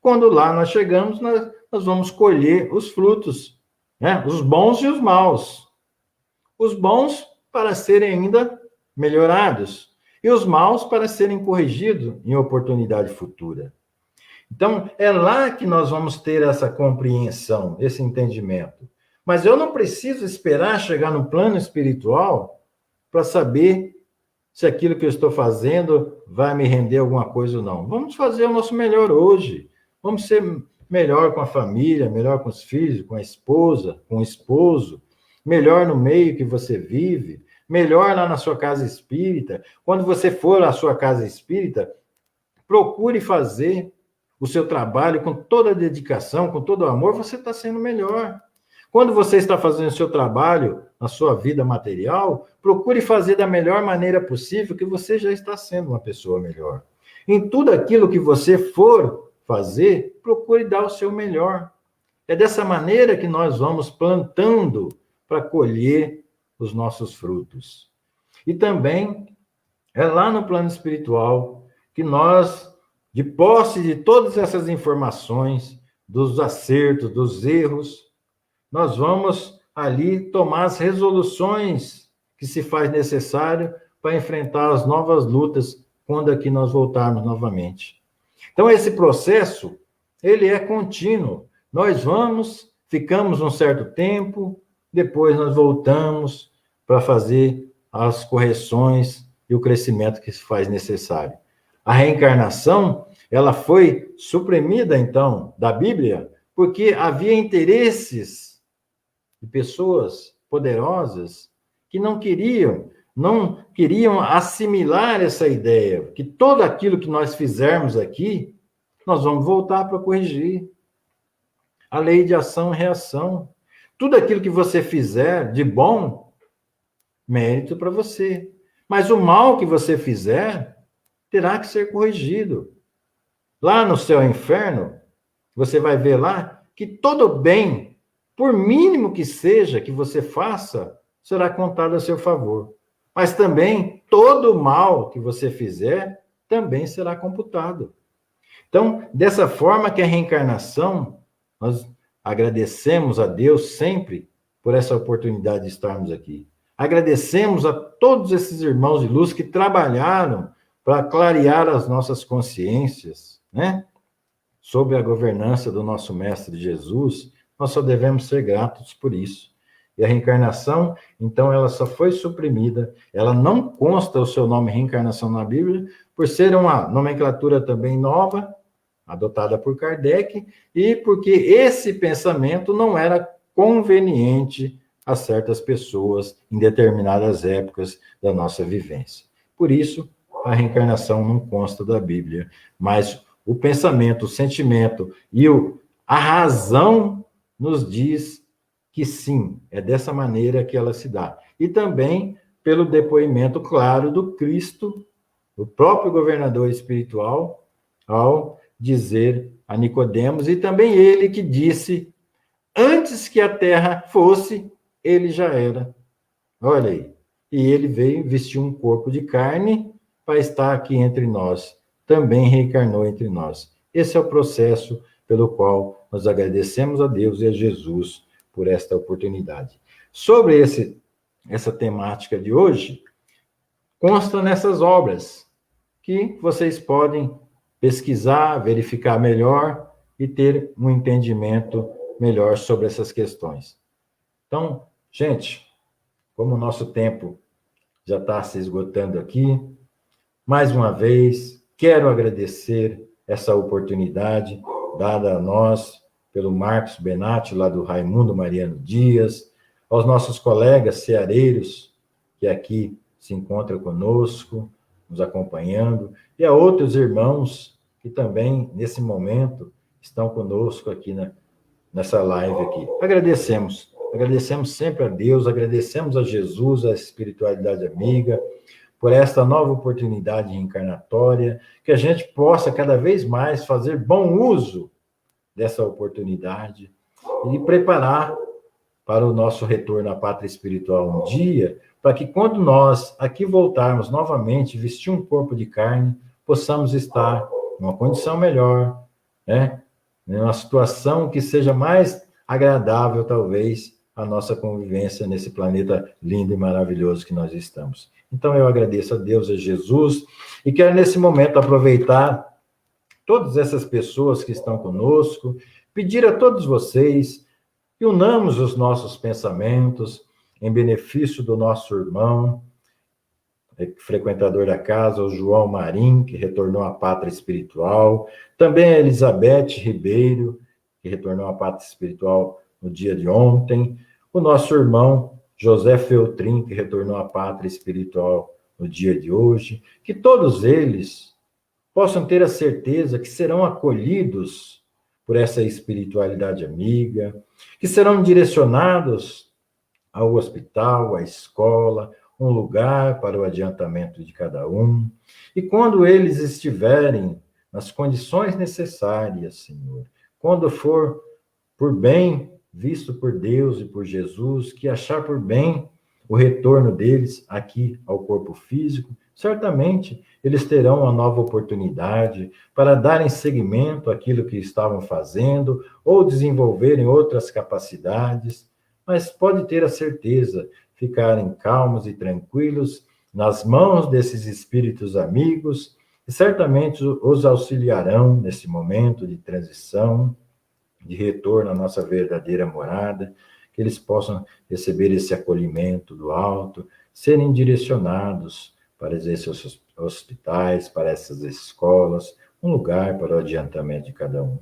Quando lá nós chegamos, nós vamos colher os frutos, né? Os bons e os maus. Os bons para serem ainda melhorados, e os maus para serem corrigidos em oportunidade futura. Então, é lá que nós vamos ter essa compreensão, esse entendimento. Mas eu não preciso esperar chegar no plano espiritual para saber se aquilo que eu estou fazendo vai me render alguma coisa ou não. Vamos fazer o nosso melhor hoje. Vamos ser melhor com a família, melhor com os filhos, com a esposa, com o esposo, melhor no meio que você vive, melhor lá na sua casa espírita. Quando você for à sua casa espírita, procure fazer o seu trabalho com toda a dedicação, com todo o amor, você está sendo melhor. Quando você está fazendo o seu trabalho na sua vida material, procure fazer da melhor maneira possível, que você já está sendo uma pessoa melhor. Em tudo aquilo que você for fazer, procure dar o seu melhor. É dessa maneira que nós vamos plantando para colher os nossos frutos. E também é lá no plano espiritual que nós, de posse de todas essas informações, dos acertos, dos erros, nós vamos ali tomar as resoluções que se faz necessário para enfrentar as novas lutas quando aqui nós voltarmos novamente. Então, esse processo, ele é contínuo. Nós ficamos um certo tempo, depois nós voltamos para fazer as correções e o crescimento que se faz necessário. A reencarnação, ela foi suprimida, então, da Bíblia, porque havia interesses de pessoas poderosas que não queriam assimilar essa ideia, que tudo aquilo que nós fizermos aqui, nós vamos voltar para corrigir. A lei de ação e reação. Tudo aquilo que você fizer de bom, mérito para você. Mas o mal que você fizer, terá que ser corrigido. Lá no céu e inferno, você vai ver lá que todo bem, por mínimo que seja que você faça, será contado a seu favor. Mas também todo mal que você fizer também será computado. Então, dessa forma que a reencarnação, nós agradecemos a Deus sempre por essa oportunidade de estarmos aqui. Agradecemos a todos esses irmãos de luz que trabalharam para clarear as nossas consciências, né? Sob a governança do nosso Mestre Jesus, nós só devemos ser gratos por isso. E a reencarnação, então, ela só foi suprimida, ela não consta o seu nome reencarnação na Bíblia, por ser uma nomenclatura também nova, adotada por Kardec, e porque esse pensamento não era conveniente a certas pessoas em determinadas épocas da nossa vivência. Por isso, a reencarnação não consta da Bíblia, mas o pensamento, o sentimento e a razão nos diz que sim, é dessa maneira que ela se dá. E também pelo depoimento claro do Cristo, o próprio governador espiritual, ao dizer a Nicodemos, e também ele que disse, antes que a terra fosse, ele já era. Olha aí. E ele veio, vestiu um corpo de carne para estar aqui entre nós. Também reencarnou entre nós. Esse é o processo pelo qual nós agradecemos a Deus e a Jesus por esta oportunidade. Sobre essa temática de hoje, consta nessas obras que vocês podem pesquisar, verificar melhor e ter um entendimento melhor sobre essas questões. Então, gente, como o nosso tempo já está se esgotando aqui, mais uma vez, quero agradecer essa oportunidade dada a nós pelo Marcos Benatti, lá do Raimundo Mariano Dias, aos nossos colegas ceareiros que aqui se encontram conosco, nos acompanhando, e a outros irmãos que também, nesse momento, estão conosco aqui nessa live aqui. Agradecemos sempre a Deus, agradecemos a Jesus, a espiritualidade amiga, por esta nova oportunidade reencarnatória, que a gente possa cada vez mais fazer bom uso dessa oportunidade e preparar para o nosso retorno à pátria espiritual um dia, para que quando nós aqui voltarmos novamente, vestir um corpo de carne, possamos estar numa condição melhor, né? Numa situação que seja mais agradável, talvez, a nossa convivência nesse planeta lindo e maravilhoso que nós estamos. Então, eu agradeço a Deus, a Jesus, e quero, nesse momento, aproveitar todas essas pessoas que estão conosco, pedir a todos vocês que unamos os nossos pensamentos em benefício do nosso irmão, frequentador da casa, o João Marim, que retornou à pátria espiritual, também a Elizabeth Ribeiro, que retornou à pátria espiritual no dia de ontem, o nosso irmão José Feltrin, que retornou à pátria espiritual no dia de hoje, que todos eles possam ter a certeza que serão acolhidos por essa espiritualidade amiga, que serão direcionados ao hospital, à escola, um lugar para o adiantamento de cada um. E quando eles estiverem nas condições necessárias, Senhor, quando for por bem visto por Deus e por Jesus, que achar por bem o retorno deles aqui ao corpo físico, certamente eles terão uma nova oportunidade para darem seguimento àquilo que estavam fazendo ou desenvolverem outras capacidades, mas pode ter a certeza, ficarem calmos e tranquilos nas mãos desses espíritos amigos, e certamente os auxiliarão nesse momento de transição, de retorno à nossa verdadeira morada, que eles possam receber esse acolhimento do alto, serem direcionados para esses hospitais, para essas escolas, um lugar para o adiantamento de cada um.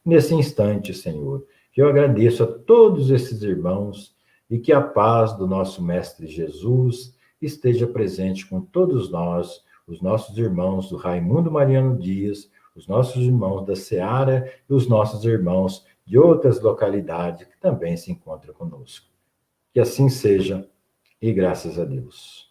Nesse instante, Senhor, que eu agradeço a todos esses irmãos e que a paz do nosso Mestre Jesus esteja presente com todos nós, os nossos irmãos do Raimundo Mariano Dias, os nossos irmãos da Seara e os nossos irmãos de outras localidades que também se encontram conosco. Que assim seja, e graças a Deus.